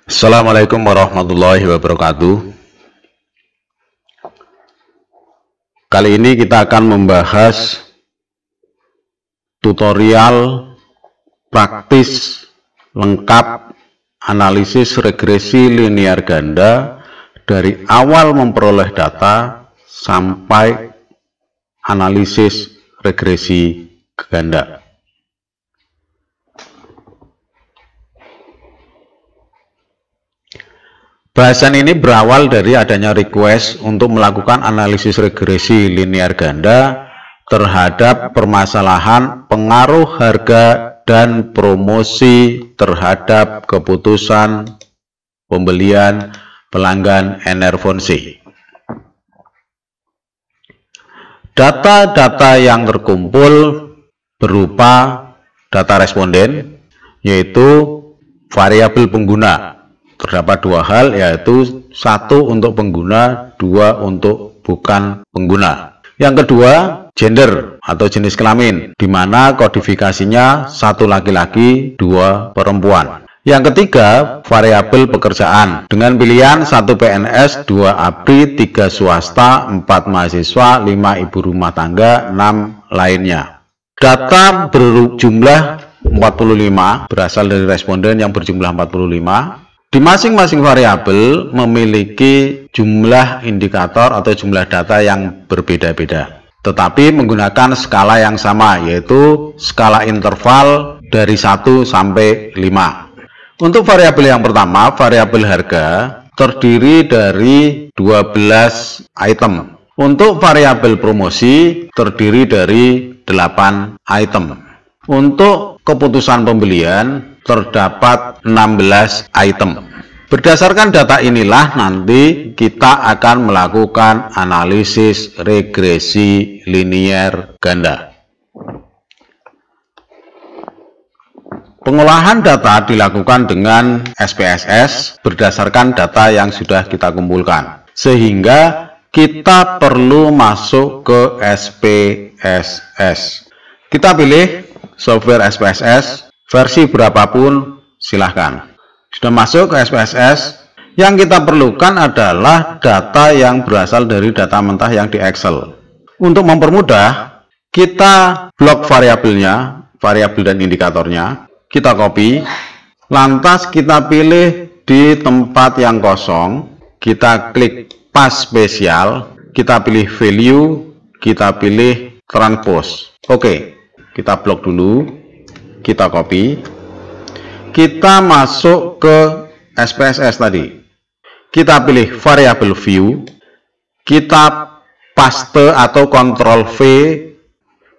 Assalamualaikum warahmatullahi wabarakatuh. Kali ini kita akan membahas tutorial praktis lengkap analisis regresi linear ganda dari awal memperoleh data sampai analisis regresi ganda. Bahasan ini berawal dari adanya request untuk melakukan analisis regresi linear ganda terhadap permasalahan pengaruh harga dan promosi terhadap keputusan pembelian pelanggan Enervonsi. Data-data yang terkumpul berupa data responden, yaitu variabel pengguna. Terdapat dua hal, yaitu satu untuk pengguna, dua untuk bukan pengguna. Yang kedua, gender atau jenis kelamin, di mana kodifikasinya satu laki-laki, dua perempuan. Yang ketiga, variabel pekerjaan dengan pilihan 1 PNS, 2 ABRI, 3 swasta, 4 mahasiswa, 5 ibu rumah tangga, 6 lainnya. Data berjumlah 45 berasal dari responden yang berjumlah 45. Di masing-masing variabel memiliki jumlah indikator atau jumlah data yang berbeda-beda, tetapi menggunakan skala yang sama, yaitu skala interval dari 1 sampai 5. Untuk variabel yang pertama, variabel harga, terdiri dari 12 item. Untuk variabel promosi, terdiri dari 8 item. Untuk keputusan pembelian, terdapat 16 item. Berdasarkan data inilah nanti kita akan melakukan analisis regresi linear ganda. Pengolahan data dilakukan dengan SPSS berdasarkan data yang sudah kita kumpulkan, sehingga kita perlu masuk ke SPSS. Kita pilih software SPSS versi berapapun, silahkan. Sudah masuk ke SPSS, yang kita perlukan adalah data yang berasal dari data mentah yang di Excel. Untuk mempermudah, kita blok variabelnya, variabel dan indikatornya, kita copy, lantas kita pilih di tempat yang kosong, kita klik pas spesial, kita pilih value, kita pilih transpose. Oke, kita blok dulu, kita copy, kita masuk ke SPSS tadi, kita pilih variabel view, kita paste atau Ctrl V,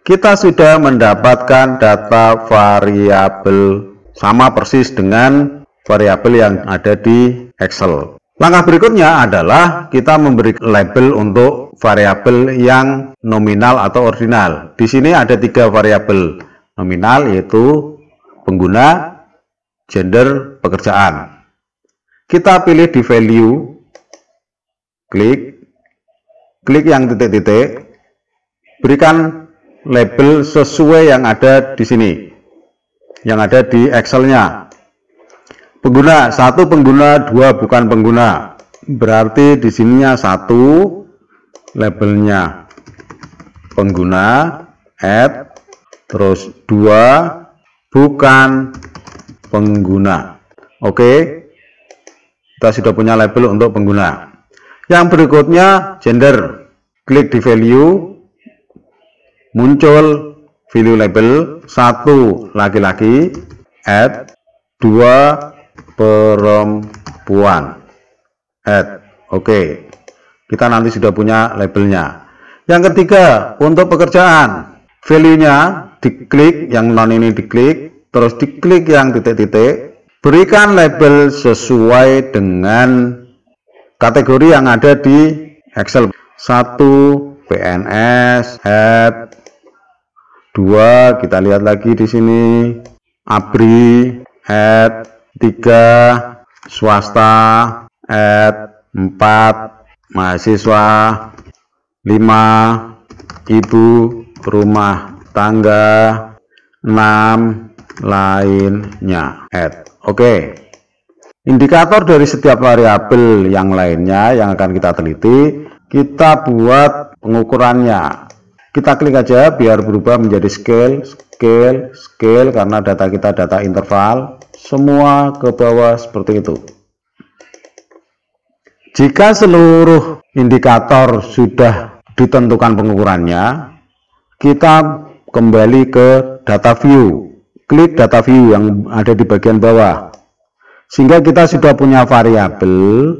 kita sudah mendapatkan data variabel sama persis dengan variabel yang ada di Excel. Langkah berikutnya adalah kita memberi label untuk variabel yang nominal atau ordinal. Di sini ada 3 variabel nominal, yaitu pengguna, gender, pekerjaan. Kita pilih di value, klik yang titik-titik, berikan label sesuai yang ada di sini, yang ada di Excel-nya. Pengguna, 1 pengguna, 2 bukan pengguna. Berarti di sininya 1, labelnya pengguna, add, terus 2 bukan pengguna. Oke, kita sudah punya label untuk pengguna. Yang berikutnya gender, klik di value, muncul value label 1 laki-laki, add, 2 perempuan, add. Oke, kita nanti sudah punya labelnya. Yang ketiga, untuk pekerjaan, value-nya diklik, yang non ini diklik, terus diklik yang titik-titik, berikan label sesuai dengan kategori yang ada di Excel. 1 PNS, add, 2 kita lihat lagi di sini, ABRI, add, 3 swasta, add, 4 mahasiswa, 5 ibu rumah tangga, 6 lainnya, add. Oke, Indikator dari setiap variabel yang lainnya yang akan kita teliti, kita buat pengukurannya. Kita klik aja biar berubah menjadi scale, karena data kita data interval, semua ke bawah seperti itu. Jika seluruh indikator sudah ditentukan pengukurannya, kita kembali ke data view. Klik data view yang ada di bagian bawah. Sehingga kita sudah punya variabel,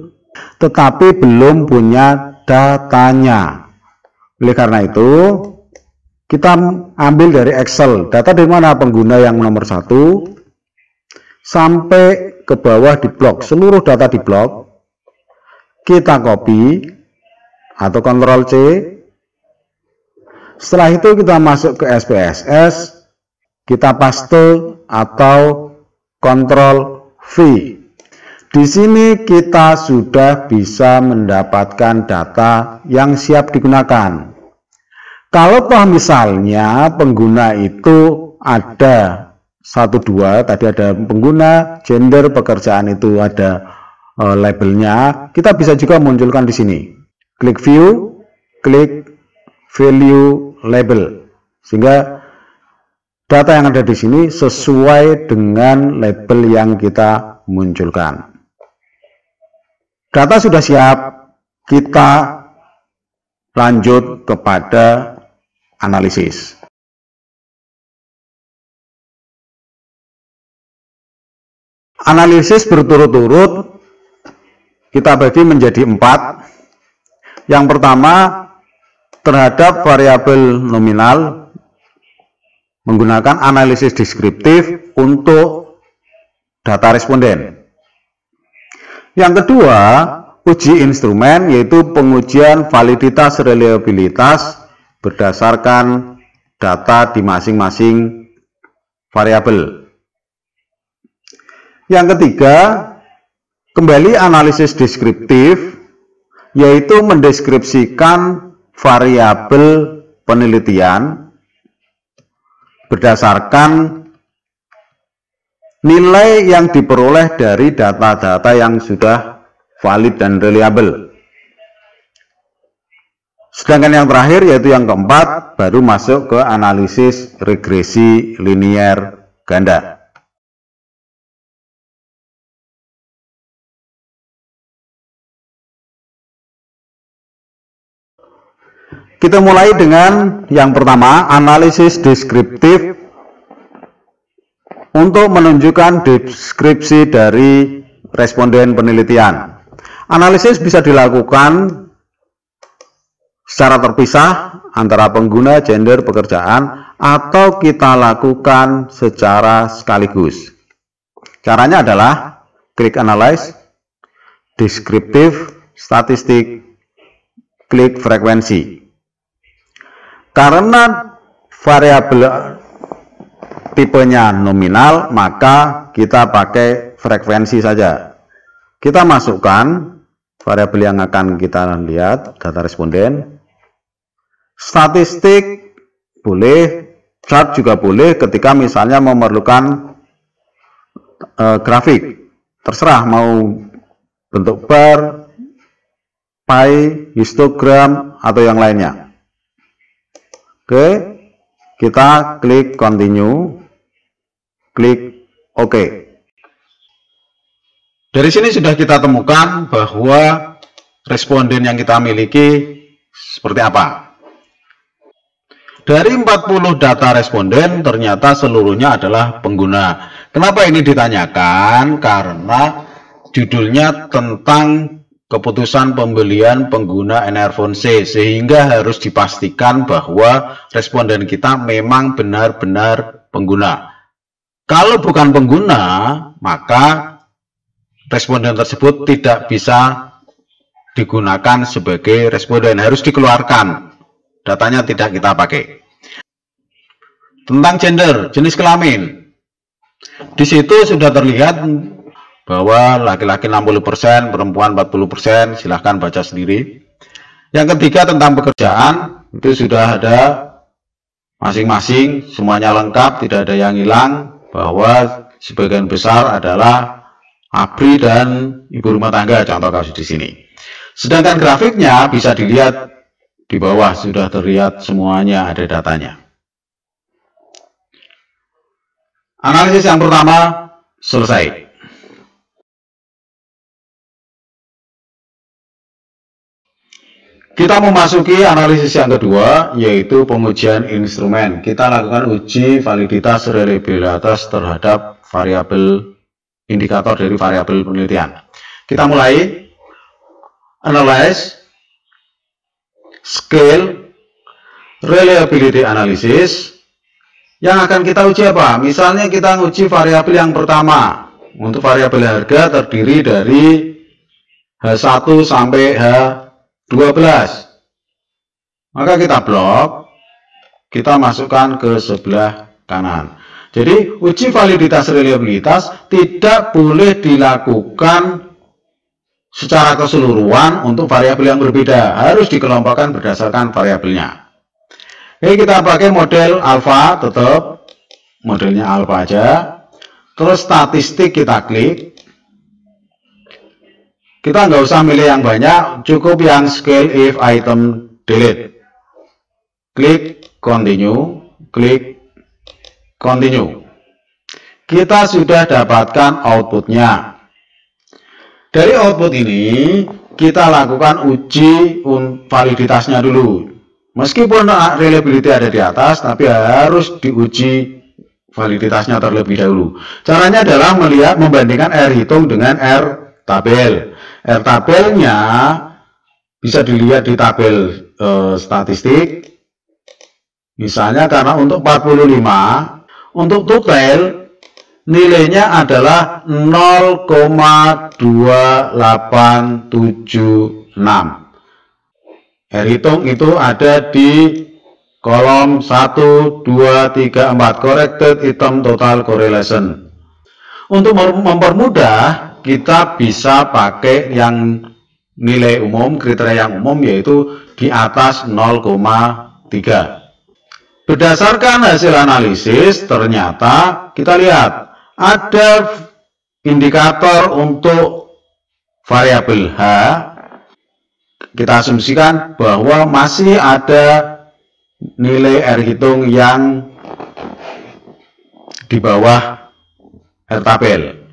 tetapi belum punya datanya. Oleh karena itu, kita ambil dari Excel. Data dari mana? Pengguna yang nomor 1, sampai ke bawah di blok. Seluruh data di blok, kita copy, atau Ctrl C. Setelah itu kita masuk ke SPSS, kita paste, atau Ctrl V. Di sini kita sudah bisa mendapatkan data yang siap digunakan. Kalau toh misalnya pengguna itu ada 1-2, tadi ada pengguna, gender, pekerjaan itu ada labelnya, kita bisa juga munculkan di sini. Klik view, klik value label, sehingga data yang ada di sini sesuai dengan label yang kita munculkan. Data sudah siap, kita lanjut kepada analisis. Analisis berturut-turut kita bagi menjadi 4. Yang pertama, terhadap variabel nominal menggunakan analisis deskriptif untuk data responden. Yang kedua, uji instrumen, yaitu pengujian validitas reliabilitas berdasarkan data di masing-masing variabel. Yang ketiga, kembali analisis deskriptif, yaitu mendeskripsikan variabel penelitian berdasarkan nilai yang diperoleh dari data-data yang sudah valid dan reliable. Sedangkan yang terakhir, yaitu yang keempat, baru masuk ke analisis regresi linier ganda. Kita mulai dengan yang pertama, analisis deskriptif untuk menunjukkan deskripsi dari responden penelitian. Analisis bisa dilakukan secara terpisah antara pengguna, gender, pekerjaan, atau kita lakukan secara sekaligus. Caranya adalah klik analyze, deskriptif, statistik, klik frekuensi. Karena variabel tipenya nominal, maka kita pakai frekuensi saja. Kita masukkan variabel yang akan kita lihat, data responden. Statistik boleh, chart juga boleh ketika misalnya memerlukan grafik. Terserah mau bentuk bar, pie, histogram, atau yang lainnya. Oke, kita klik continue, klik OK. Dari sini sudah kita temukan bahwa responden yang kita miliki seperti apa. Dari 40 data responden, ternyata seluruhnya adalah pengguna. Kenapa ini ditanyakan? Karena judulnya tentang keputusan pembelian pengguna Enerphone C, sehingga harus dipastikan bahwa responden kita memang benar-benar pengguna. Kalau bukan pengguna, maka responden tersebut tidak bisa digunakan sebagai responden, harus dikeluarkan. Datanya tidak kita pakai. Tentang gender, jenis kelamin. Di situ sudah terlihat bahwa laki-laki 60%, perempuan 40%, silahkan baca sendiri. Yang ketiga tentang pekerjaan, itu sudah ada masing-masing, semuanya lengkap, tidak ada yang hilang, bahwa sebagian besar adalah ABRI dan ibu rumah tangga, contoh kasus di sini. Sedangkan grafiknya bisa dilihat di bawah, sudah terlihat semuanya, ada datanya. Analisis yang pertama selesai. Kita memasuki analisis yang kedua, yaitu pengujian instrumen. Kita lakukan uji validitas reliabilitas terhadap variabel indikator dari variabel penelitian. Kita mulai analyze scale reliability analysis. Yang akan kita uji apa? Misalnya kita uji variabel yang pertama. Untuk variabel harga terdiri dari H1 sampai H12. Maka kita blok, kita masukkan ke sebelah kanan. Jadi uji validitas reliabilitas tidak boleh dilakukan secara keseluruhan untuk variabel yang berbeda. Harus dikelompokkan berdasarkan variabelnya. Oke, kita pakai model alfa, tetap modelnya alfa aja. Terus statistik kita klik. Kita nggak usah milih yang banyak, cukup yang scale if item delete. Klik continue, klik continue. Kita sudah dapatkan outputnya. Dari output ini kita lakukan uji validitasnya dulu. Meskipun reliability ada di atas, tapi harus diuji validitasnya terlebih dahulu. Caranya adalah membandingkan R hitung dengan R tabel. R tabelnya bisa dilihat di tabel statistik. Misalnya karena untuk 45, untuk total nilainya adalah 0,2876. R hitung itu ada di kolom 1, 2, 3, 4, corrected item total correlation. Untuk mempermudah, kita bisa pakai yang nilai umum, kriteria yang umum, yaitu di atas 0,3. Berdasarkan hasil analisis, ternyata kita lihat ada indikator untuk variabel H. Kita asumsikan bahwa masih ada nilai R hitung yang di bawah R tabel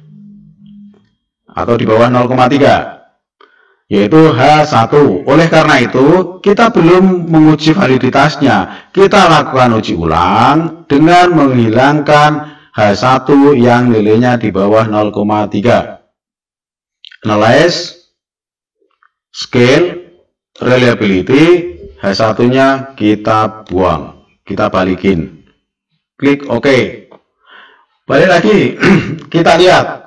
atau di bawah 0,3, yaitu H1. Oleh karena itu, kita belum menguji validitasnya. Kita lakukan uji ulang dengan menghilangkan H1 yang nilainya di bawah 0,3. Analyze scale reliability, H1-nya kita buang, kita balikin. Klik OK. Balik lagi, kita lihat.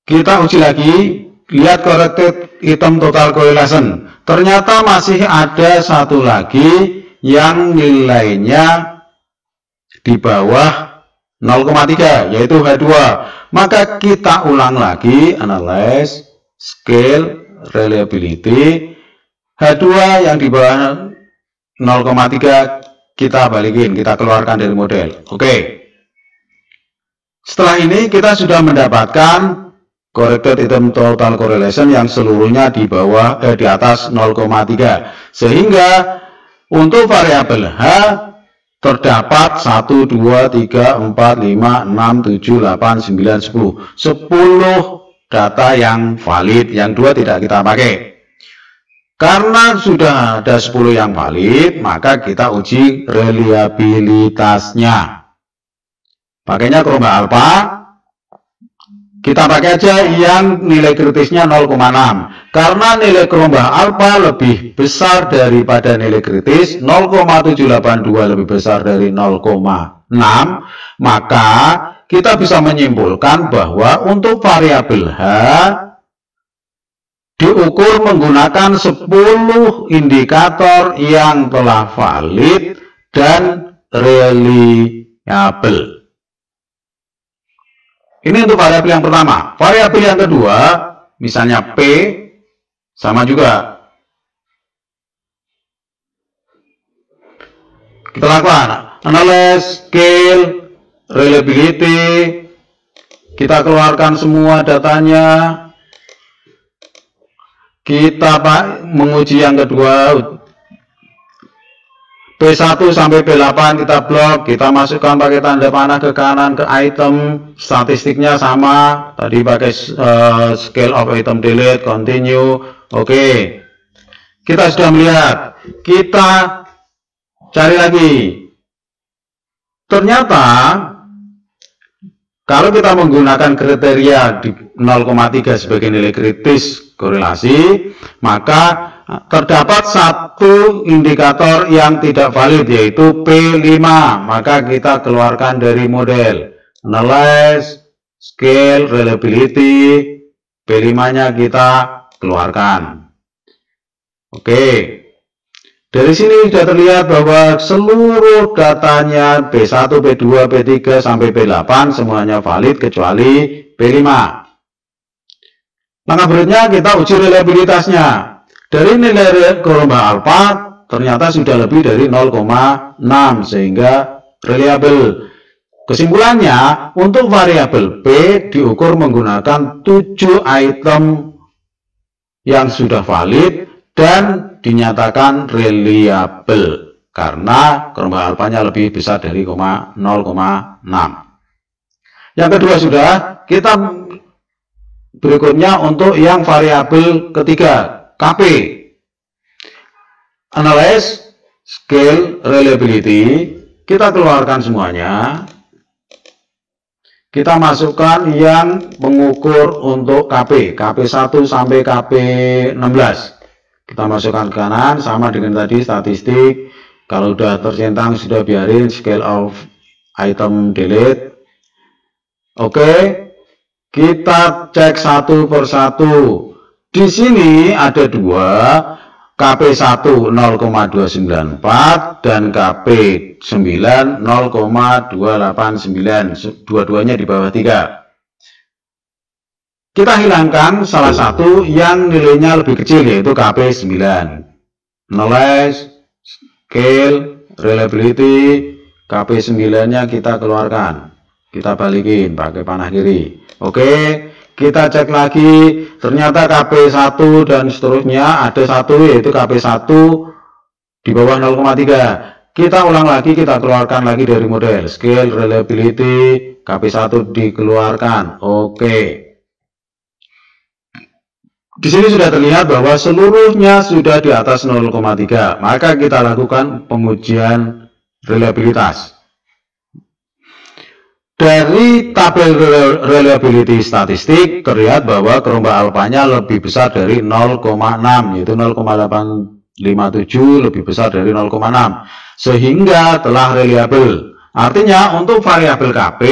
Kita uji lagi, lihat corrected item total correlation. Ternyata masih ada satu lagi yang nilainya di bawah 0,3, yaitu H2. Maka kita ulang lagi, analyze scale reliability, H2 yang di bawah 0,3 kita balikin, kita keluarkan dari model. Oke. Setelah ini kita sudah mendapatkan corrected item total correlation yang seluruhnya di bawah di atas 0,3. Sehingga untuk variabel H terdapat 1, 2, 3, 4, 5, 6, 7, 8, 9, 10. 10 data yang valid, yang 2 tidak kita pakai. Karena sudah ada 10 yang valid, maka kita uji reliabilitasnya. Pakainya Chroma Alpha. Kita pakai aja yang nilai kritisnya 0,6. Karena nilai Chroma Alpha lebih besar daripada nilai kritis, 0,782 lebih besar dari 0,6, maka kita bisa menyimpulkan bahwa untuk variabel H diukur menggunakan 10 indikator yang telah valid dan reliable. Ini untuk variabel yang pertama. Variabel yang kedua, misalnya P, sama juga. Kita lakukan analyze scale reliability Kita keluarkan semua datanya. Kita menguji yang kedua, P1 sampai P8 kita blok, kita masukkan pakai tanda panah ke kanan ke item, statistiknya sama, tadi pakai scale of item delete, continue, oke. Kita sudah melihat, kita cari lagi. Ternyata kalau kita menggunakan kriteria di 0,3 sebagai nilai kritis korelasi, maka terdapat satu indikator yang tidak valid, yaitu P5. Maka kita keluarkan dari model. Analyze, scale, reliability, P5-nya kita keluarkan. Oke. Dari sini sudah terlihat bahwa seluruh datanya P1, P2, P3 sampai P8 semuanya valid kecuali P5. Langkah berikutnya kita uji reliabilitasnya. Dari nilai gelombang alfa ternyata sudah lebih dari 0,6 sehingga reliable. Kesimpulannya, untuk variabel P diukur menggunakan 7 item yang sudah valid dan dinyatakan reliable karena gelombang alfanya lebih besar dari 0,6. Yang kedua sudah, kita berikutnya untuk yang variabel ketiga, KP. Analyze, scale, reliability, kita keluarkan semuanya. Kita masukkan yang mengukur untuk KP, KP1 sampai KP16. Kita masukkan ke kanan, sama dengan tadi statistik. Kalau sudah tercentang, sudah biarin scale of item delete. Oke, kita cek satu persatu. Di sini ada dua, KP1 0,294 dan KP9 0,289. Dua-duanya di bawah 3. Kita hilangkan salah satu yang nilainya lebih kecil, yaitu KP9. Analyze, scale, reliability, KP9-nya kita keluarkan. Kita balikin pakai panah kiri. Oke, kita cek lagi. Ternyata KP1 dan seterusnya ada satu, yaitu KP1 di bawah 0,3. Kita ulang lagi, kita keluarkan lagi dari model. Scale, reliability, KP1 dikeluarkan. Oke. Di sini sudah terlihat bahwa seluruhnya sudah di atas 0,3. Maka kita lakukan pengujian reliabilitas. Dari tabel reliability statistik terlihat bahwa gelombang alfanya lebih besar dari 0,6, yaitu 0,857 lebih besar dari 0,6, sehingga telah reliable. Artinya untuk variabel KP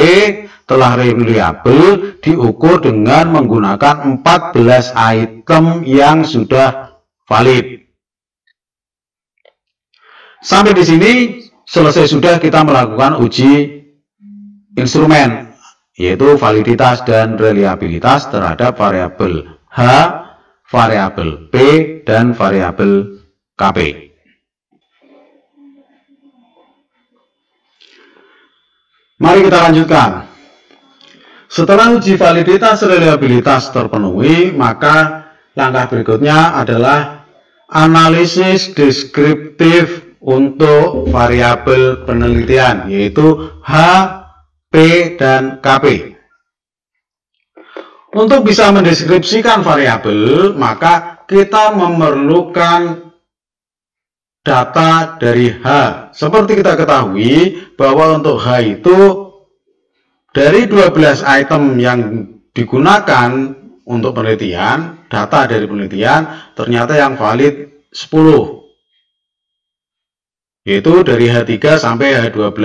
telah reliable diukur dengan menggunakan 14 item yang sudah valid. Sampai di sini selesai sudah kita melakukan uji instrumen, yaitu validitas dan reliabilitas terhadap variabel H, variabel P, dan variabel KP. Mari kita lanjutkan. Setelah uji validitas reliabilitas terpenuhi, maka langkah berikutnya adalah analisis deskriptif untuk variabel penelitian, yaitu H, P, dan KP. Untuk bisa mendeskripsikan variabel, maka kita memerlukan data dari H. Seperti kita ketahui bahwa untuk H itu dari 12 item yang digunakan untuk penelitian, data dari penelitian, ternyata yang valid 10. Yaitu dari H3 sampai H12.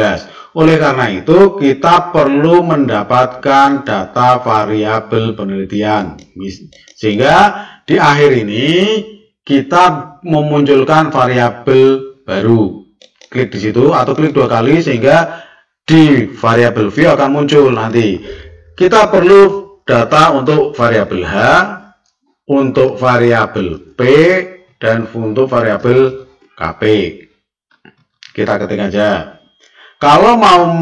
Oleh karena itu, kita perlu mendapatkan data variabel penelitian. Sehingga di akhir ini, kita memunculkan variabel baru. Klik di situ atau klik 2 kali sehingga di variabel view akan muncul nanti. Kita perlu data untuk variabel H, untuk variabel P, dan untuk variabel KP. Kita ketik aja. Kalau mau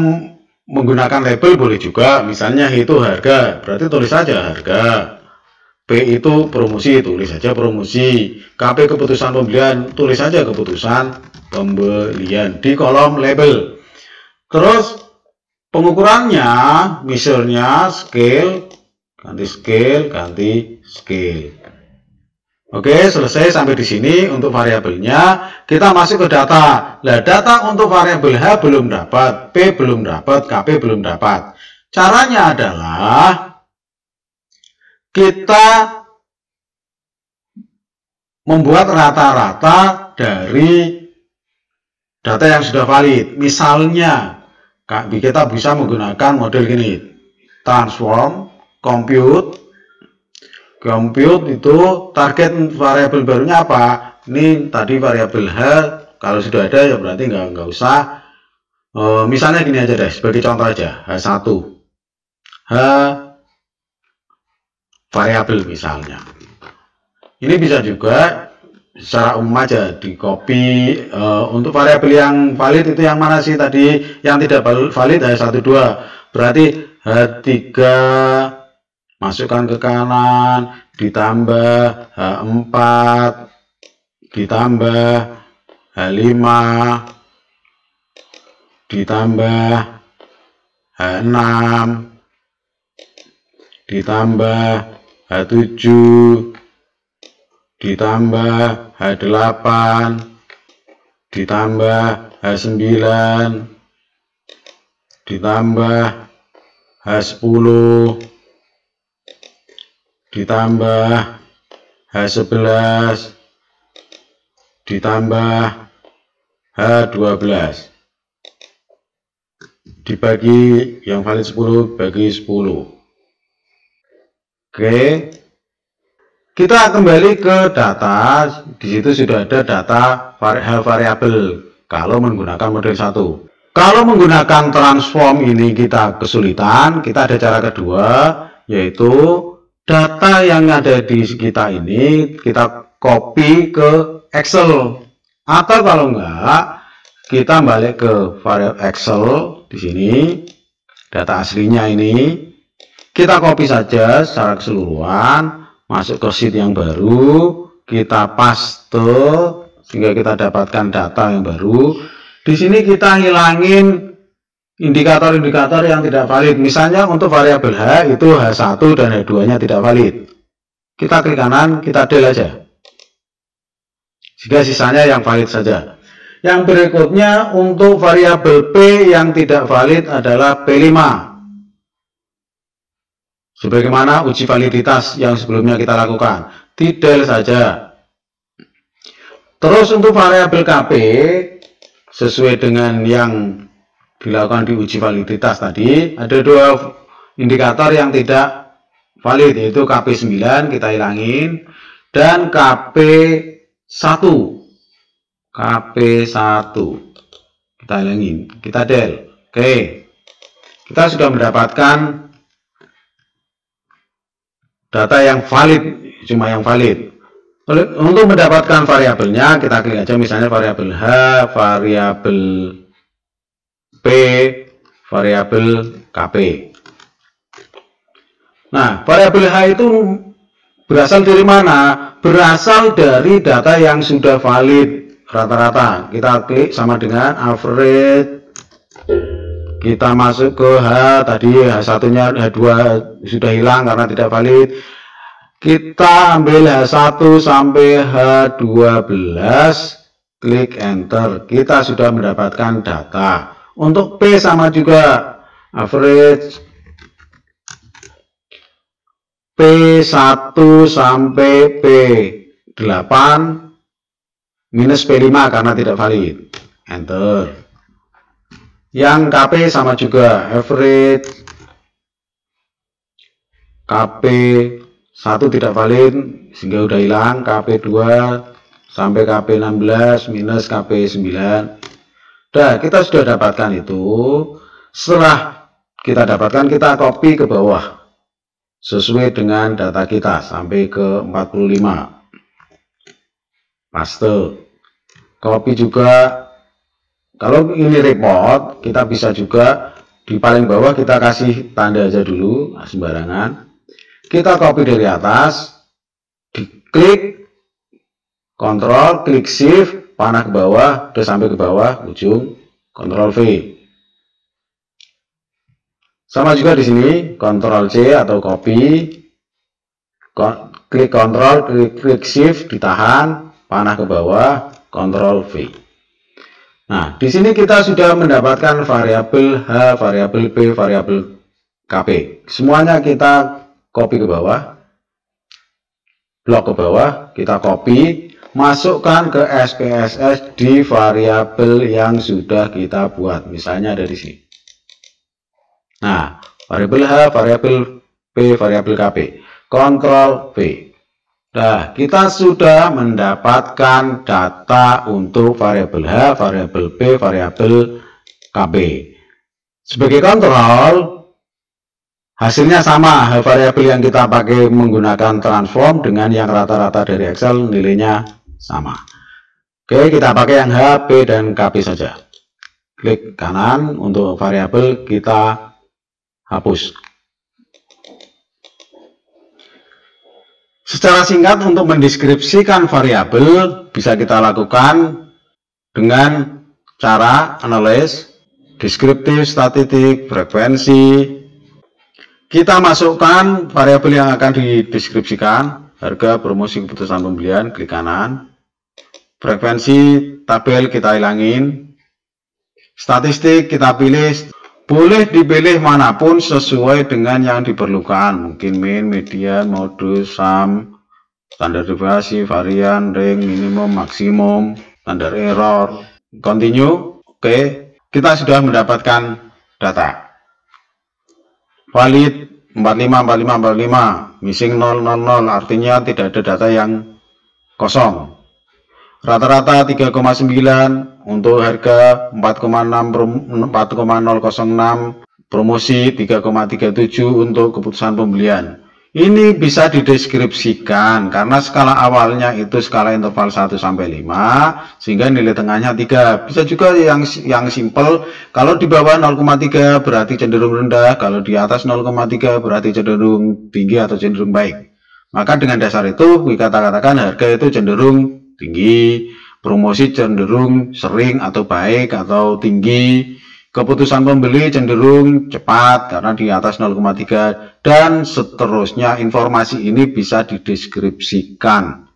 menggunakan label boleh juga, misalnya itu harga, berarti tulis saja harga. P itu promosi, tulis saja promosi. KP keputusan pembelian, tulis saja keputusan pembelian di kolom label. Terus pengukurannya, misalnya scale, ganti scale. Oke, selesai sampai di sini untuk variabelnya. Kita masuk ke data. Nah, data untuk variabel H belum dapat, P belum dapat, KP belum dapat. Caranya adalah kita membuat rata-rata dari data yang sudah valid. Misalnya, kita bisa menggunakan model gini, transform, compute itu target variabel barunya apa? Ini tadi variabel H, kalau sudah ada ya berarti nggak usah. Misalnya gini aja deh, sebagai contoh aja, H1, H variabel misalnya. Ini bisa juga secara umum aja di copy. Untuk variabel yang valid itu yang mana sih tadi? Yang tidak valid H1, 2. Berarti H3 masukkan ke kanan, ditambah H4, ditambah H5, ditambah H6, ditambah H7, ditambah H8, ditambah H9, ditambah H10, ditambah H11, ditambah H12, dibagi yang valid 10 bagi 10. Oke, kita kembali ke data. Di situ sudah ada data variabel kalau menggunakan model 1. Kalau menggunakan transform ini kita kesulitan, kita ada cara kedua, yaitu data yang ada di kita ini kita copy ke Excel, atau kalau enggak kita balik ke variabel Excel. Di sini data aslinya ini kita copy saja secara keseluruhan, masuk ke sheet yang baru, kita paste sehingga kita dapatkan data yang baru. Di sini kita hilangin indikator-indikator yang tidak valid. Misalnya untuk variabel H itu H1 dan H2-nya tidak valid. Kita klik kanan, kita del aja. Sehingga sisanya yang valid saja. Yang berikutnya untuk variabel P yang tidak valid adalah P5. Sebagaimana uji validitas yang sebelumnya kita lakukan, del saja. Terus untuk variabel KP sesuai dengan yang dilakukan di uji validitas tadi, ada 2 indikator yang tidak valid, yaitu KP9 kita hilangin dan KP1 kita hilangin, kita del. Oke, kita sudah mendapatkan data yang valid, cuma yang valid. Untuk mendapatkan variabelnya kita klik aja, misalnya variabel H, variabel P, variabel KP. Nah, variabel H itu berasal dari mana? Berasal dari data yang sudah valid rata-rata. Kita klik sama dengan average. Kita masuk ke H, tadi H1-nya, H2 sudah hilang karena tidak valid. Kita ambil H1 sampai H12, klik enter. Kita sudah mendapatkan data. Untuk P sama juga, average P1 sampai P8 minus P5 karena tidak valid. Enter. Yang KP sama juga, average KP1 tidak valid sehingga udah hilang, KP2 sampai KP16 minus KP9. Nah, kita sudah dapatkan itu. Setelah kita dapatkan, kita copy ke bawah sesuai dengan data kita sampai ke 45. Paste. Copy juga. Kalau ini report, kita bisa juga Di paling bawah kita kasih tanda aja dulu, sembarangan. Kita copy dari atas, diklik, kontrol, klik shift, panah ke bawah, terus sampai ke bawah, ujung, kontrol V. Sama juga di sini, kontrol C atau copy, klik kontrol, klik shift, ditahan, panah ke bawah, kontrol V. Nah, di sini kita sudah mendapatkan variabel H, variabel P, variabel KP. Semuanya kita copy ke bawah, blok ke bawah, kita copy, masukkan ke SPSS di variabel yang sudah kita buat. Misalnya ada di sini. Nah, variabel H, variabel P, variabel KP. Kontrol V. Nah, kita sudah mendapatkan data untuk variabel H, variabel P, variabel KB. Sebagai kontrol, hasilnya sama. Variabel yang kita pakai menggunakan transform dengan yang rata-rata dari Excel nilainya sama. Oke, kita pakai yang H, P, dan KB saja. Klik kanan untuk variabel kita hapus. Secara singkat untuk mendeskripsikan variabel bisa kita lakukan dengan cara analis, deskriptif, statistik, frekuensi. Kita masukkan variabel yang akan dideskripsikan, harga, promosi, keputusan pembelian, klik kanan. Frekuensi, tabel kita hilangin. Statistik kita pilih. Boleh dipilih manapun sesuai dengan yang diperlukan. Mungkin min, median, modus, sum, standar deviasi, varian, ring, minimum, maksimum, standar error, continue. Oke, kita sudah mendapatkan data. Valid 45, 45, 45, missing 000, artinya tidak ada data yang kosong. Rata-rata 3,9, untuk harga 4,006, promosi 3,37 untuk keputusan pembelian. Ini bisa dideskripsikan karena skala awalnya itu skala interval 1 sampai 5 sehingga nilai tengahnya 3. Bisa juga yang simple, kalau di bawah 0,3 berarti cenderung rendah, kalau di atas 0,3 berarti cenderung tinggi atau cenderung baik. Maka dengan dasar itu kita katakan harga itu cenderung tinggi, promosi cenderung sering atau baik atau tinggi, keputusan pembeli cenderung cepat karena di atas 0,3 dan seterusnya. Informasi ini bisa dideskripsikan.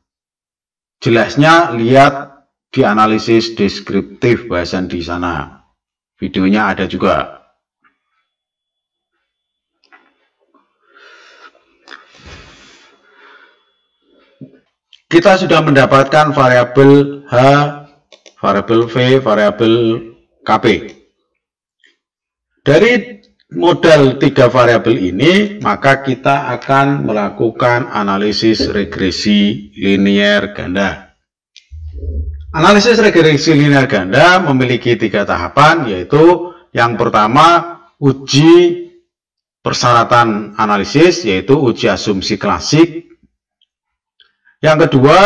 Jelasnya lihat di analisis deskriptif bahasan di sana. Videonya ada juga. Kita sudah mendapatkan variabel H, variabel V, variabel KP. Dari modal 3 variabel ini, maka kita akan melakukan analisis regresi linear ganda. Analisis regresi linear ganda memiliki 3 tahapan, yaitu yang pertama uji persyaratan analisis, yaitu uji asumsi klasik. Yang kedua,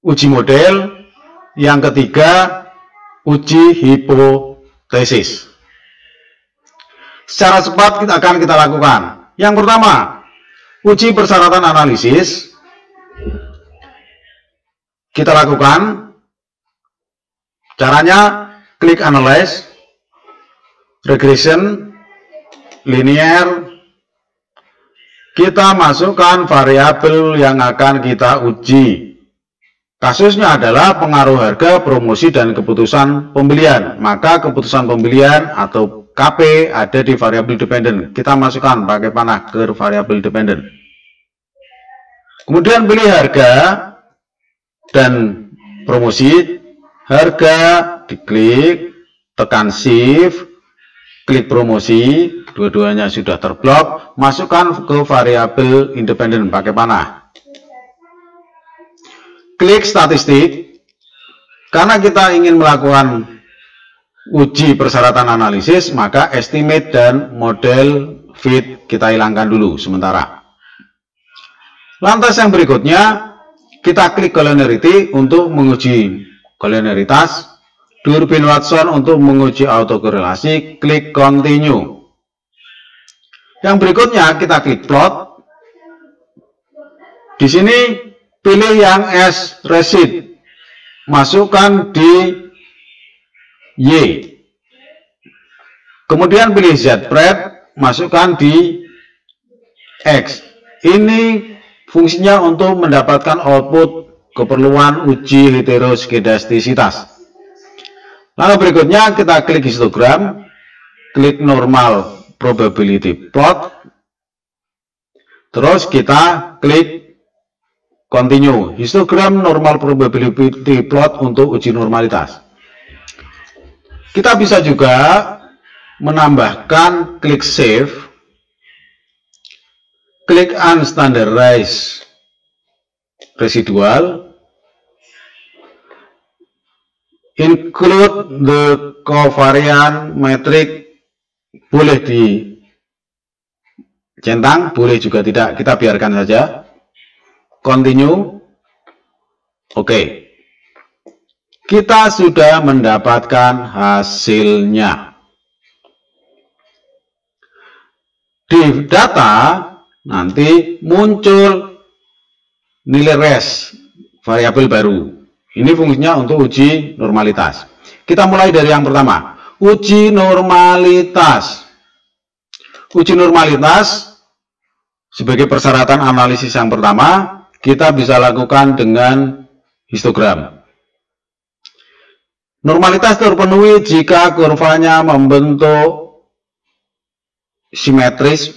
uji model. Yang ketiga, uji hipotesis. Secara cepat akan kita lakukan. Yang pertama, uji persyaratan analisis. Kita lakukan. Caranya, klik analyze, regression, linear. Kita masukkan variabel yang akan kita uji. Kasusnya adalah pengaruh harga, promosi, dan keputusan pembelian. Maka keputusan pembelian atau KP ada di variabel dependent. Kita masukkan pakai panah ke variabel dependent. Kemudian pilih harga dan promosi. Harga diklik, tekan shift, klik promosi. Dua-duanya sudah terblok, masukkan ke variabel independen pakai panah. Klik statistik. Karena kita ingin melakukan uji persyaratan analisis, maka estimate dan model fit kita hilangkan dulu sementara. Lantas yang berikutnya, kita klik collinearity untuk menguji collinearitas. Durbin-Watson untuk menguji autokorelasi, klik continue. Yang berikutnya kita klik plot. Di sini pilih yang S receipt, masukkan di Y. Kemudian pilih Z pred, masukkan di X. Ini fungsinya untuk mendapatkan output keperluan uji heteroskedastisitas. Lalu berikutnya kita klik histogram, klik normal probability plot, terus kita klik continue. Histogram normal probability plot untuk uji normalitas. Kita bisa juga menambahkan klik save, klik unstandardized residual, include the covariant metric, boleh dicentang, boleh juga tidak, kita biarkan saja. Continue. Oke. Kita sudah mendapatkan hasilnya. Di data nanti muncul nilai res, variabel baru. Ini fungsinya untuk uji normalitas. Kita mulai dari yang pertama, uji normalitas. Uji normalitas sebagai persyaratan analisis yang pertama, kita bisa lakukan dengan histogram. Normalitas terpenuhi jika kurvanya berbentuk simetris,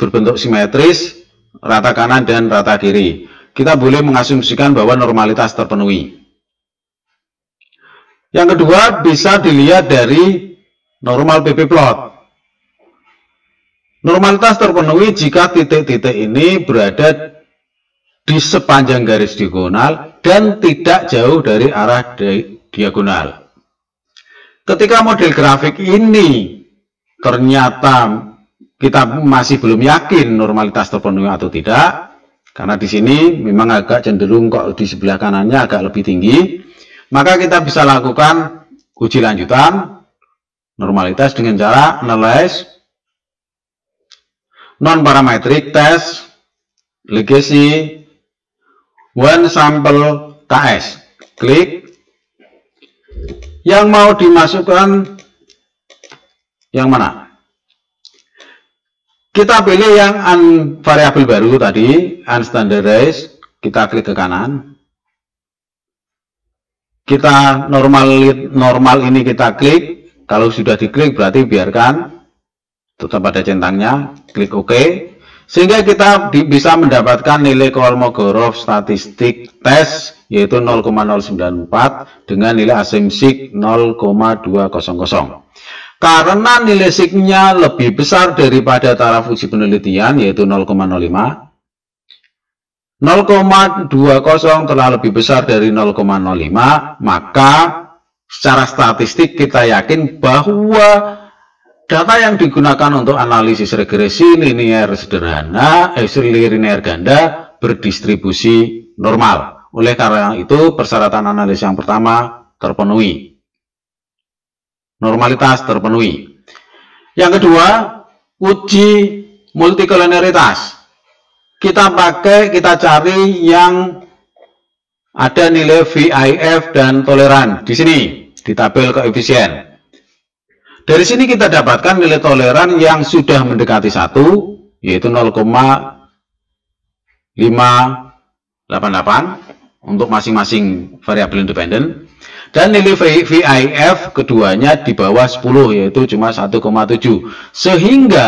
rata kanan dan rata kiri. Kita boleh mengasumsikan bahwa normalitas terpenuhi. Yang kedua, bisa dilihat dari normal PP plot. Normalitas terpenuhi jika titik-titik ini berada di sepanjang garis diagonal dan tidak jauh dari arah diagonal. Ketika model grafik ini ternyata kita masih belum yakin normalitas terpenuhi atau tidak, karena di sini memang agak cenderung kok di sebelah kanannya agak lebih tinggi, maka kita bisa lakukan uji lanjutan normalitas dengan cara analyze non-parametric test legacy one sample KS. Klik. Yang mau dimasukkan yang mana? Kita pilih yang variabel baru tadi, unstandardized. Kita klik ke kanan. Kita normal ini kita klik. Kalau sudah diklik berarti biarkan tetap pada centangnya. Klik OK. Sehingga kita bisa mendapatkan nilai Kolmogorov statistik tes yaitu 0,094 dengan nilai asumsi 0,200. Karena nilai signya lebih besar daripada taraf uji penelitian yaitu 0,05, 0,20 telah lebih besar dari 0,05, maka secara statistik kita yakin bahwa data yang digunakan untuk analisis regresi linear sederhana, linear ganda berdistribusi normal. Oleh karena itu, persyaratan analisis yang pertama terpenuhi. Normalitas terpenuhi. Yang kedua, uji multikolonialitas. Kita cari yang ada nilai VIF dan toleran di sini di tabel koefisien. Dari sini kita dapatkan nilai toleran yang sudah mendekati 1, yaitu 0,588 untuk masing-masing variabel independen. Dan nilai VIF keduanya di bawah 10, yaitu cuma 1,7. Sehingga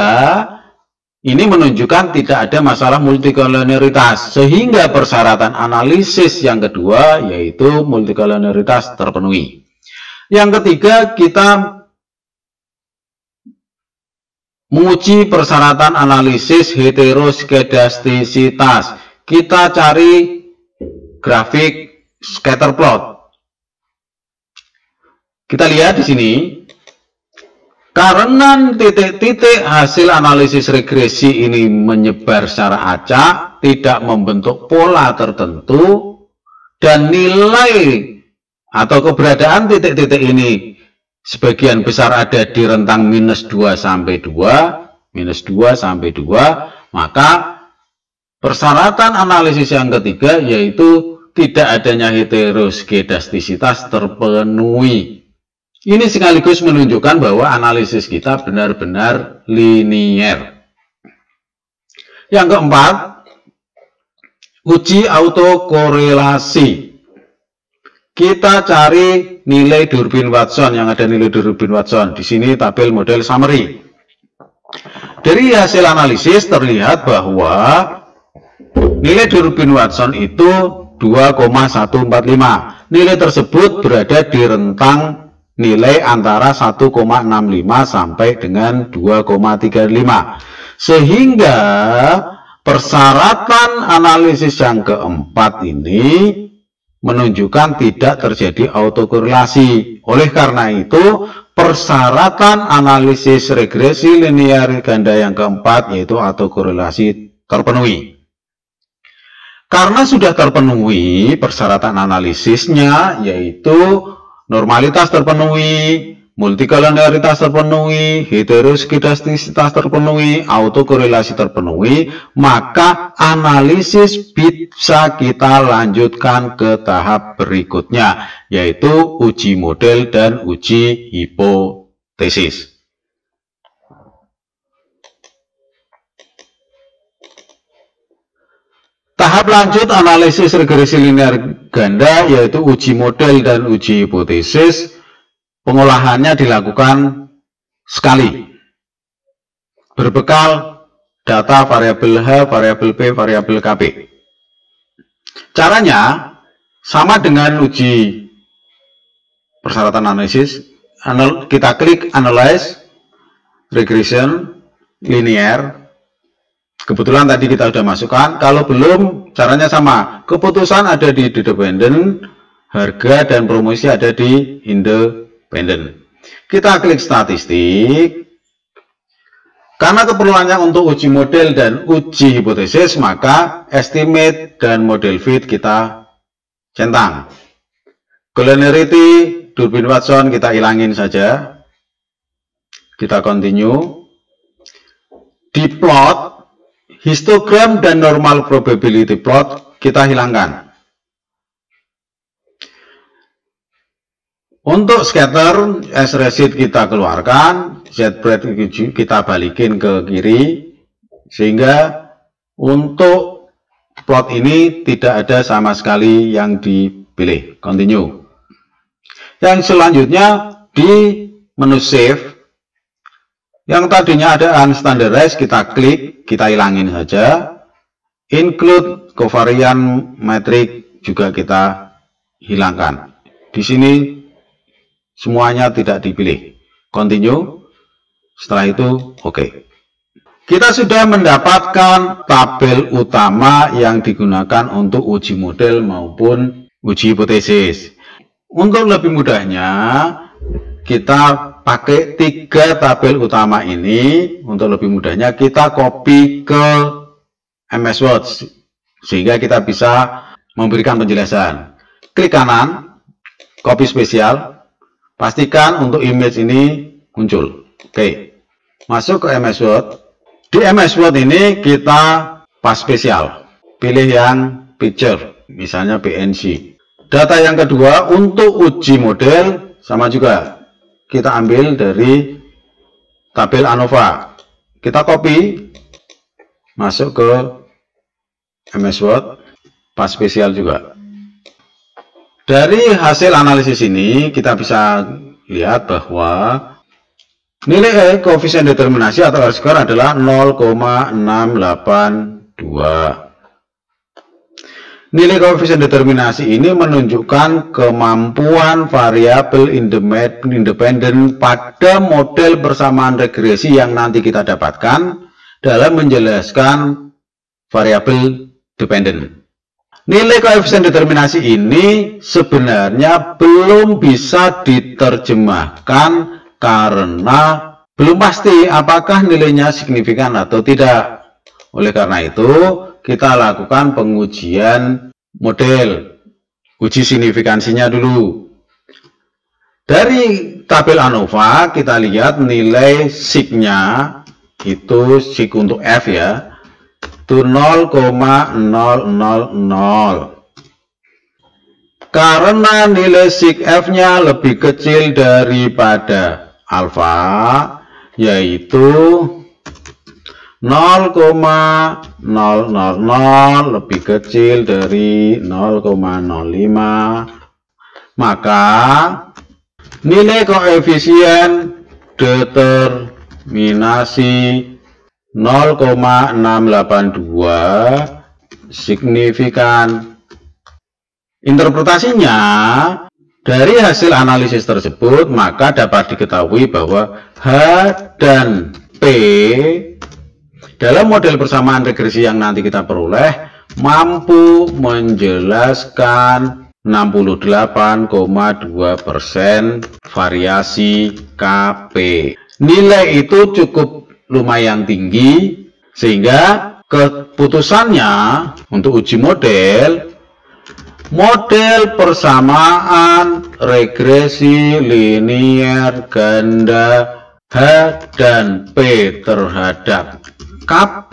ini menunjukkan tidak ada masalah multikolonialitas. Sehingga persyaratan analisis yang kedua, yaitu multikolonialitas terpenuhi. Yang ketiga, kita menguji persyaratan analisis heteroskedastisitas. Kita cari grafik scatter plot. Kita lihat di sini, karena titik-titik hasil analisis regresi ini menyebar secara acak, tidak membentuk pola tertentu, dan nilai atau keberadaan titik-titik ini sebagian besar ada di rentang minus 2 sampai 2, maka persyaratan analisis yang ketiga yaitu tidak adanya heteroskedastisitas terpenuhi. Ini sekaligus menunjukkan bahwa analisis kita benar-benar linier. Yang keempat, uji autokorelasi. Kita cari nilai Durbin Watson, yang ada nilai Durbin Watson. Di sini tabel model summary. Dari hasil analisis terlihat bahwa nilai Durbin Watson itu 2,145. Nilai tersebut berada di rentang nilai antara 1,65 sampai dengan 2,35. Sehingga persyaratan analisis yang keempat ini menunjukkan tidak terjadi autokorelasi. Oleh karena itu, persyaratan analisis regresi linear ganda yang keempat yaitu autokorelasi terpenuhi. Karena sudah terpenuhi persyaratan analisisnya yaitu normalitas terpenuhi, multikolonialitas terpenuhi, heteroskedastisitas terpenuhi, autokorelasi terpenuhi, maka analisis bisa kita lanjutkan ke tahap berikutnya, yaitu uji model dan uji hipotesis. Tahap lanjut analisis regresi linear ganda yaitu uji model dan uji hipotesis. Pengolahannya dilakukan sekali berbekal data variabel H, variabel P, variabel KP. Caranya sama dengan uji persyaratan analisis. Kita klik analyze regression linear. Kebetulan tadi kita sudah masukkan. Kalau belum, caranya sama. Keputusan ada di dependent, harga dan promosi ada di independent. Kita klik statistik. Karena keperluannya untuk uji model dan uji hipotesis, maka estimate dan model fit kita centang. Collinearity, Durbin Watson kita hilangin saja. Kita continue. Di plot, histogram dan normal probability plot kita hilangkan. Untuk scatter, S-receipt kita keluarkan, Z-breadth kita balikin ke kiri, sehingga untuk plot ini tidak ada sama sekali yang dipilih. Continue. Yang selanjutnya di menu save, yang tadinya ada unstandardized kita klik, kita hilangin saja. Include covariance matrix juga kita hilangkan. Di sini semuanya tidak dipilih. Continue. Setelah itu oke. Kita sudah mendapatkan tabel utama yang digunakan untuk uji model maupun uji hipotesis. Untuk lebih mudahnya kita pakai 3 tabel utama ini. Untuk lebih mudahnya kita copy ke MS Word sehingga kita bisa memberikan penjelasan. Klik kanan, copy spesial, pastikan untuk image ini muncul. Oke, masuk ke MS Word. Di MS Word ini kita pas spesial, pilih yang picture, misalnya PNG. Data yang kedua untuk uji model sama juga. Kita ambil dari tabel ANOVA. Kita copy, masuk ke MS Word, pas spesial juga. Dari hasil analisis ini, kita bisa lihat bahwa nilai koefisien determinasi atau R-square adalah 0,682. Nilai koefisien determinasi ini menunjukkan kemampuan variabel independen pada model persamaan regresi yang nanti kita dapatkan dalam menjelaskan variabel dependen. Nilai koefisien determinasi ini sebenarnya belum bisa diterjemahkan karena belum pasti apakah nilainya signifikan atau tidak. Oleh karena itu, kita lakukan pengujian model, uji signifikansinya dulu. Dari tabel ANOVA kita lihat nilai signya itu sig untuk F ya, itu 0,000. Karena nilai sig F-nya lebih kecil daripada alfa, yaitu 0,000 lebih kecil dari 0,05, maka nilai koefisien determinasi 0,682 signifikan. Interpretasinya, dari hasil analisis tersebut maka dapat diketahui bahwa H dan P dalam model persamaan regresi yang nanti kita peroleh mampu menjelaskan 68,2% variasi KP. Nilai itu cukup lumayan tinggi sehingga keputusannya untuk uji model persamaan regresi linier ganda H dan P terhadap KP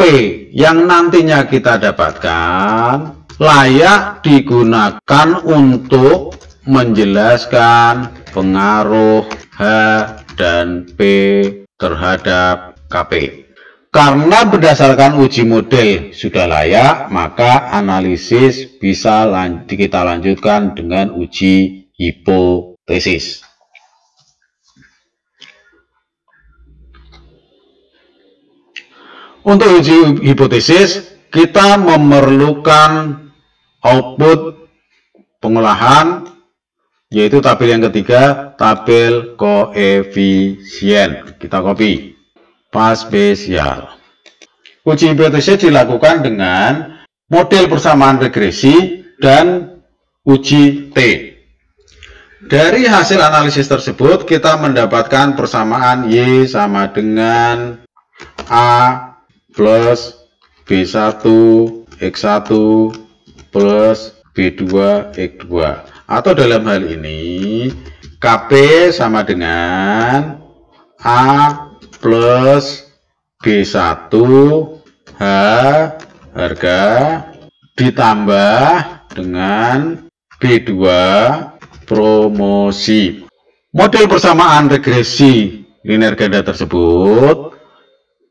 yang nantinya kita dapatkan layak digunakan untuk menjelaskan pengaruh H dan P terhadap KP. Karena berdasarkan uji model sudah layak, maka analisis bisa kita lanjutkan dengan uji hipotesis. Untuk uji hipotesis, kita memerlukan output pengolahan, yaitu tabel yang ketiga, tabel koefisien. Kita copy. Pas spesial. Uji hipotesis dilakukan dengan model persamaan regresi dan uji T. Dari hasil analisis tersebut kita mendapatkan persamaan Y sama dengan A plus B1 X1 plus B2 X2, atau dalam hal ini KP sama dengan A plus B1 H harga ditambah dengan B2 promosi. Model persamaan regresi linear ganda tersebut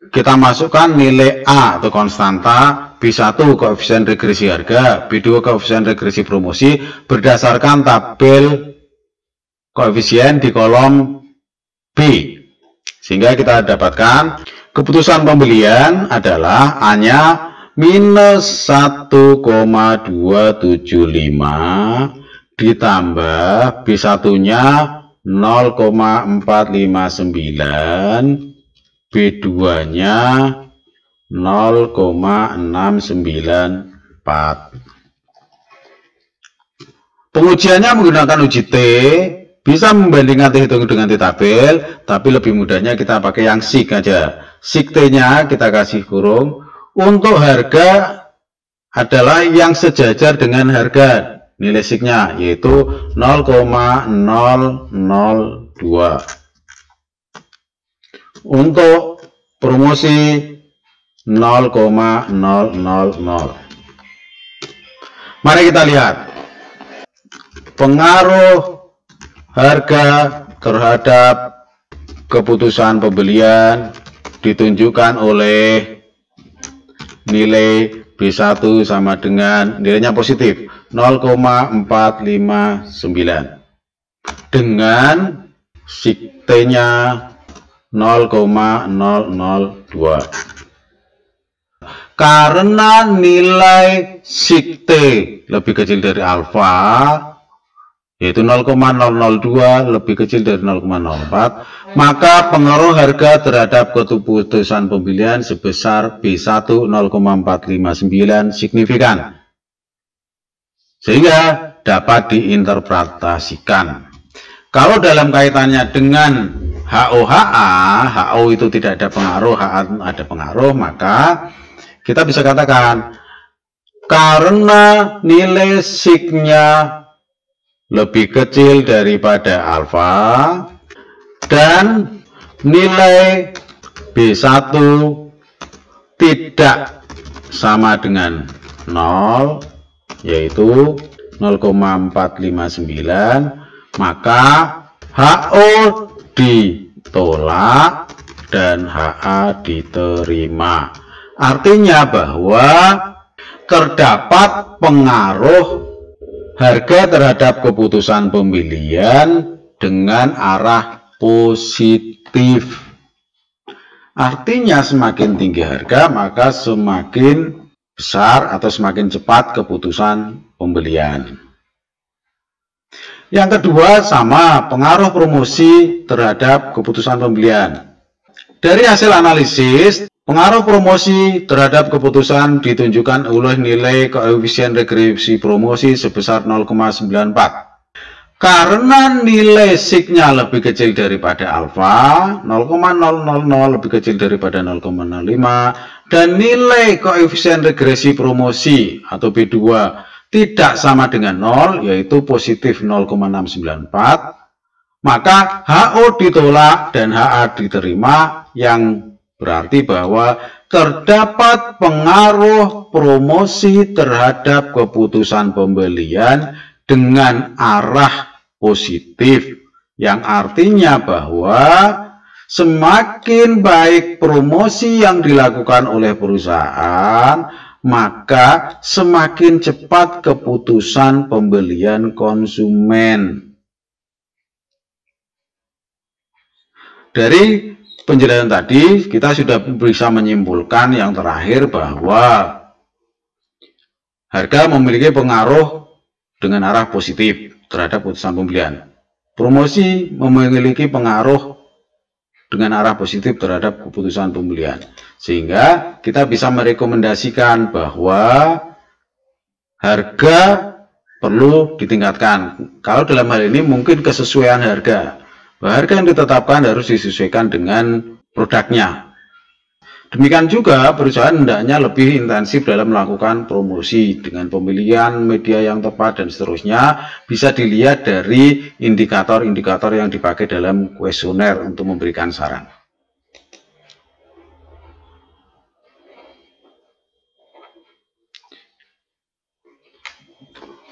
kita masukkan nilai A atau konstanta, B1 koefisien regresi harga, B2 koefisien regresi promosi berdasarkan tabel koefisien di kolom B. Sehingga kita dapatkan keputusan pembelian adalah A-nya minus 1,275 ditambah B1-nya 0,459, B2-nya 0,694. Pengujiannya menggunakan uji T, bisa membandingkan T hitung dengan T tabel, tapi lebih mudahnya kita pakai yang sig aja. Sig T-nya kita kasih kurung. Untuk harga adalah yang sejajar dengan harga nilai signya, yaitu 0,002. Untuk promosi 0,000. Mari kita lihat pengaruh harga terhadap keputusan pembelian ditunjukkan oleh nilai B1 sama dengan nilainya positif 0,459 dengan sig T-nya 0,002. Karena nilai sig T lebih kecil dari alfa, yaitu 0,002 lebih kecil dari 0,04, maka pengaruh harga terhadap keputusan pembelian sebesar B1 0,459 signifikan, sehingga dapat diinterpretasikan. Kalau dalam kaitannya dengan HO-HA, HO itu tidak ada pengaruh, HA ada pengaruh, maka kita bisa katakan karena nilai signya lebih kecil daripada alfa, dan nilai B1 tidak sama dengan 0, yaitu 0,459, maka HO ditolak dan HA diterima. Artinya bahwa terdapat pengaruh harga terhadap keputusan pembelian dengan arah positif. Artinya semakin tinggi harga maka semakin besar atau semakin cepat keputusan pembelian. Yang kedua sama, pengaruh promosi terhadap keputusan pembelian. Dari hasil analisis, pengaruh promosi terhadap keputusan ditunjukkan oleh nilai koefisien regresi promosi sebesar 0,94. Karena nilai signya lebih kecil daripada alfa, 0,000 lebih kecil daripada 0,05, dan nilai koefisien regresi promosi atau B2 tidak sama dengan 0, yaitu positif 0,694, maka HO ditolak dan HA diterima, yang berarti bahwa terdapat pengaruh promosi terhadap keputusan pembelian dengan arah positif, yang artinya bahwa semakin baik promosi yang dilakukan oleh perusahaan, maka semakin cepat keputusan pembelian konsumen. Dari penjelasan tadi kita sudah bisa menyimpulkan yang terakhir bahwa harga memiliki pengaruh dengan arah positif terhadap keputusan pembelian. Promosi memiliki pengaruh dengan arah positif terhadap keputusan pembelian. Sehingga kita bisa merekomendasikan bahwa harga perlu ditingkatkan. Kalau dalam hal ini mungkin kesesuaian harga. Bahwa harga yang ditetapkan harus disesuaikan dengan produknya. Demikian juga perusahaan hendaknya lebih intensif dalam melakukan promosi dengan pemilihan media yang tepat dan seterusnya, bisa dilihat dari indikator-indikator yang dipakai dalam kuesioner untuk memberikan saran.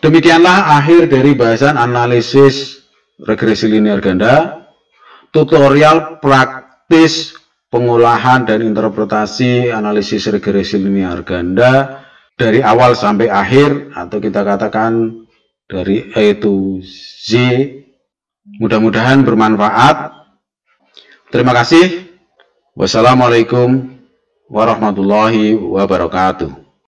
Demikianlah akhir dari bahasan analisis regresi linear ganda, tutorial praktis pengolahan dan interpretasi analisis regresi linear ganda dari awal sampai akhir, atau kita katakan dari A to Z. Mudah-mudahan bermanfaat. Terima kasih. Wassalamualaikum warahmatullahi wabarakatuh.